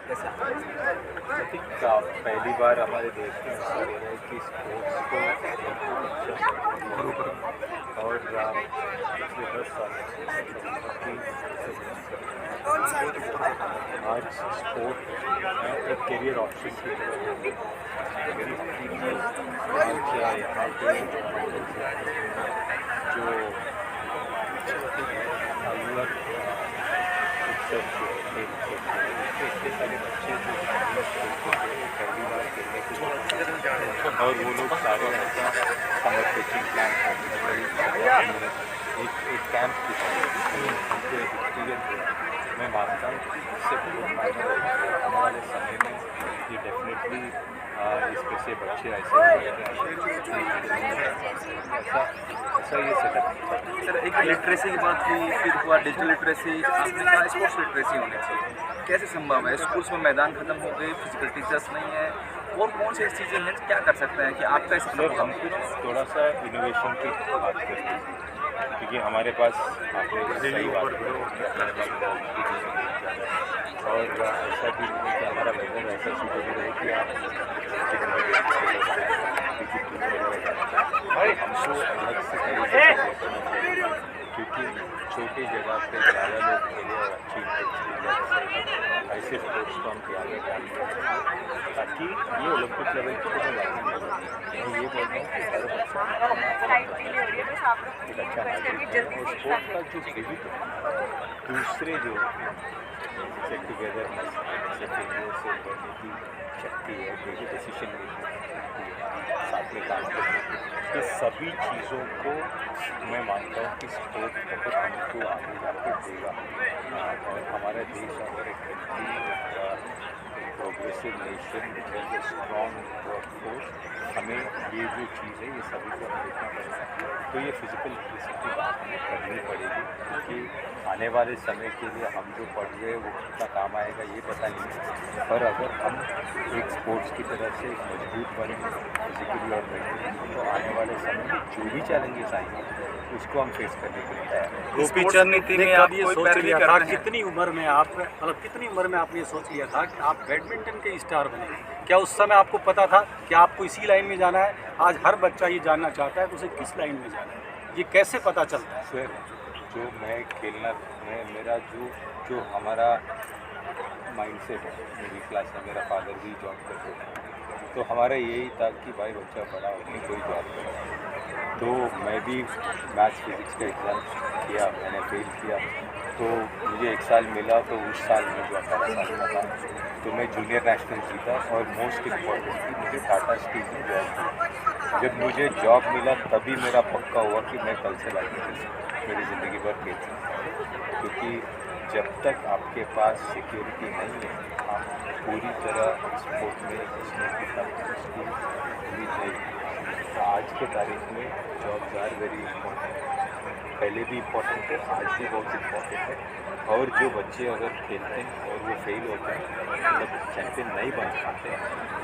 कैसे? I think पहली बार हमारे देश में ऐसा हो रहा है कि स्पोर्ट्स को और पिछले 10 साल आज स्पोर्ट एक करियर ऑप्शन की तरह मेरी हकीम में आज यहाँ पे जो अलग इतने सारे बच्चे जो पहली बार खेलने के लिए और वो लोग सारे ऐसा समर कोचिंग प्लान एक कैंप की उनको एक एक्सपीरियंस मैं मानता हूँ कि इससे बहुत फायदा होगा आने वाले समय में ये डेफिनेटली इसमें से बच्चे ऐसे ऐसा ये सेटअप। सर एक लिटरेसी की बात हुई, फिर हुआ डिजिटल लिटरेसी, आपने कहा स्पोर्ट्स लिटरेसी होनी चाहिए, कैसे संभव है? स्कूल्स में मैदान खत्म हो गए, फिजिकल टीचर्स नहीं है, और कौन सी चीज़ें हैं क्या कर सकते हैं कि आपका इस हम कुछ थोड़ा सा इनोवेशन की बात करते हैं क्योंकि हमारे पास आपने सही बात और ऐसा भी नहीं कि हमारा वेदर ऐसा सूटेबल है कि आप हमको अलग से क्योंकि छोटी जगह पे ज़्यादा लोग खेले और अच्छी ऐसे स्पोर्ट्स को हम आगे डालें ताकि ये ओलंपिक लेवल की कोई बात नहीं मैं ये बोल रहा हूँ कि हर बच्चा एक अच्छा नागरिक है और स्पोर्ट्स का जो स्पिरिट है दूसरे जो जैसे टुगेदरनेस जैसे फेलियर से बढ़ने की शक्ति है जो डिसीजन मेकिंग शक्ति है साथ में काम करने की ये सभी चीज़ों को मैं मानता हूँ कि स्पोर्ट बहुत हमको आगे जाके देगा और हमारा देश अगर एक progressive nation with strong workforce हमें ये जो चीज़ है ये सभी को हमें देखना पड़ेगा तो ये फिजिकल लिटरेसी की बात हमें करनी पड़ेगी क्योंकि आने वाले समय के लिए हम जो पढ़ रहे हैं वो कितना काम आएगा ये पता नहीं है पर अगर हम एक स्पोर्ट्स की तरह से एक मजबूत बने फिजिकली और मेंटली तो आने वाले समय में जो भी चैलेंजेस आएंगे उसको हम फेस करने के लिए तैयार हैं। गोपी चंद नीति में आप ये सोच लिया था कितनी उम्र में आप मतलब कितनी उम्र में आपने ये सोच लिया था कि आप बैडमिंटन के स्टार बने? क्या उस समय आपको पता था कि आपको इसी लाइन में जाना है? आज हर बच्चा ये जानना चाहता है कि उसे किस लाइन में जाना है, ये कैसे पता चलता है? सर जो मैं खेलना मेरा जो हमारा माइंडसेट है मिडिल क्लास है मेरा फादर भी जॉब करते थे तो हमारा यही था कि भाई बच्चा बड़ा होकर कोई जॉब करे तो मैं भी मैथ्स फिजिक्स का एग्ज़ाम किया मैंने फेल किया तो मुझे 1 साल मिला तो उस साल में जो 18 साल का था तो मैं जूनियर नेशनल जीता और मोस्ट इम्पॉर्टेंटली मुझे टाटा स्टील में जॉब मिला जब मुझे जॉब मिला तभी मेरा पक्का हुआ कि मैं कल से बैडमिंटन मेरी ज़िंदगी भर खेल क्योंकि जब तक आपके पास सिक्योरिटी नहीं है आप पूरी तरह स्पोर्ट में घुसने की उसकी उम्मीद नहीं आज के तारीख में जॉब्स आर वेरी इम्पोर्टेंट पहले भी इम्पोर्टेंट है आज भी बहुत इम्पोर्टेंट है और जो बच्चे अगर खेलते हैं और वो फेल होते हैं मतलब चैम्पियन नहीं बन पाते हैं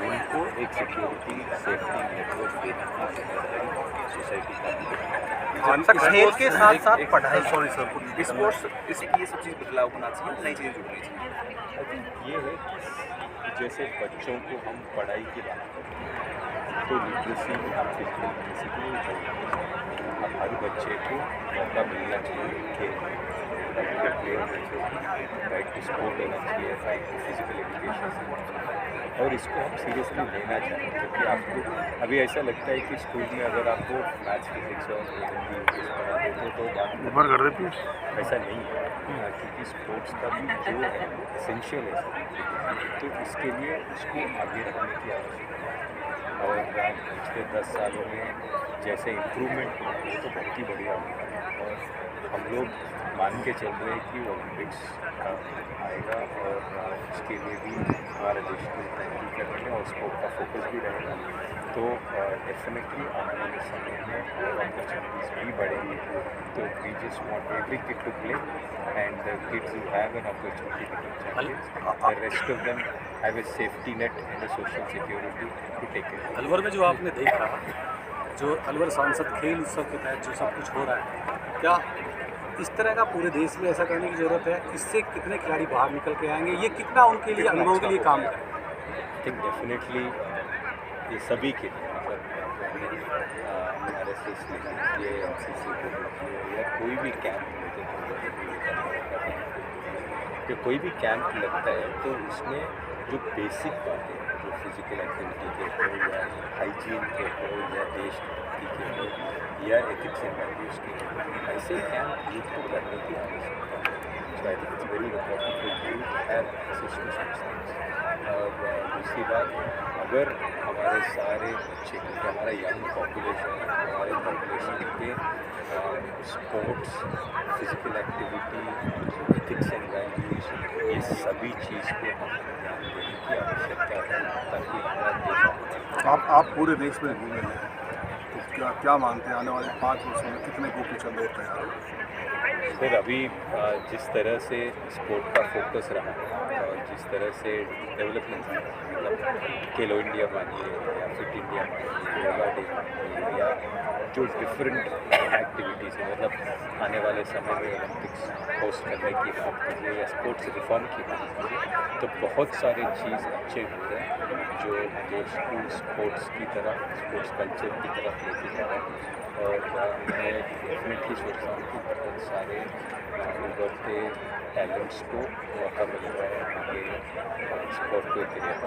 उनको एक सिक्योरिटी सेफ्टी नेटवर्क देने की जिम्मेदारी सोसाइटी का खेल के साथ साथ पढ़ाई स्पोर्ट्स इसकी ये सब चीज़ बदलाव होना चाहिए, नई चीज़ें जुड़नी चाहिए। आई थिंक ये है कि जैसे बच्चों को हम पढ़ाई की बात करते हैं तो लिटरेसी आप फिजिकल लिटरेसी को अब हर बच्चे को मौका मिलना चाहिए खेल प्लेयर राइट टू स्पोर्ट होना चाहिए राइट टू फिजिकल एजुकेशन और इसको हम सीरियसली लेना चाहिए क्योंकि आपको अभी ऐसा लगता है कि स्कूल में अगर आपको मैथ्स फिजिक्स और हिंदी इंग्लिश पढ़ा देते तो बात कर देती ऐसा नहीं है क्योंकि स्पोर्ट्स का भी जो है एसेंशियल है तो इसके लिए उसको आगे रखने की आवश्यकता है और पिछले 10 सालों में जैसे इम्प्रूवमेंट हुआ वो तो बहुत ही बढ़िया हुआ और हम लोग मान के चल रहे हैं कि ओलंपिक्स आएगा और उसके लिए भी हमारे देश को तैयारी कर रहे हैं और स्पोर्ट का फोकस भी रहेगा तो डेफिनेटली आने वाले समय में और अपॉर्चुनिटीज़ भी बढ़ेगी तो we just want every kid to play and the kids who have an opportunity to become champions the rest of them have a safety net and a social security to take care. Alwar में जो आपने देखा जो अलवर सांसद खेल उत्सव के तहत जो सब कुछ हो रहा है क्या इस तरह का पूरे देश में ऐसा करने की ज़रूरत है। इससे कितने खिलाड़ी बाहर निकल के आएंगे, ये कितना उनके लिए अनुभव के लिए काम करेगा। आई थिंक डेफिनेटली ये सभी के लिए हमारे से लीजिए MCC को लीजिए या कोई भी कैंप कि कोई भी कैंप लगता है तो उसमें जो बेसिक बातें जो फिज़िकल एक्टिविटी के हो या हाइजीन के हो या देशभक्ति के हो या एथिक्स एंड वैल्यूज़ के हो, ऐसे कैंप यूथ को करने की आवश्यकता है। So I think it's very important for youth have access to such things. और दूसरी बात, अगर हमारे सारे बच्चे, क्योंकि हमारा यंग पॉपुलेशन है, हमारे पॉपुलेशन पे sports, physical activity, ethics and values, ये सभी चीज़ को हम ध्यान देने की आवश्यकता है ताकि हमारा देश। आप पूरे देश में घूमे हैं, तो क्या मानते हैं आने वाले 5 वर्षों में कितने गोपी चंद और तैयार होंगे? सर अभी जिस तरह से स्पोर्ट का फोकस रहा है और जिस तरह से डेवलपमेंट है, मतलब खेलो इंडिया मानिए या फिट इंडिया मानिए, योगा डे मानिए या जो डिफरेंट एक्टिविटीज़ है, मतलब आने वाले समय में ओलंपिक्स होस्ट करने की बात कीजिए या स्पोर्ट्स रिफॉर्म की बात कीजिए, तो बहुत सारे चीज़ अच्छे हो रहे हैं जो देश को स्पोर्ट्स की तरफ, स्पोर्ट्स कल्चर की तरफ लेके जा रहे हैं। और मैं डेफिनेटली सोचता हूँ कि बहुत सारे उभरते टैलेंट्स को मौका मिल रहा है आगे स्पोर्ट को करियर।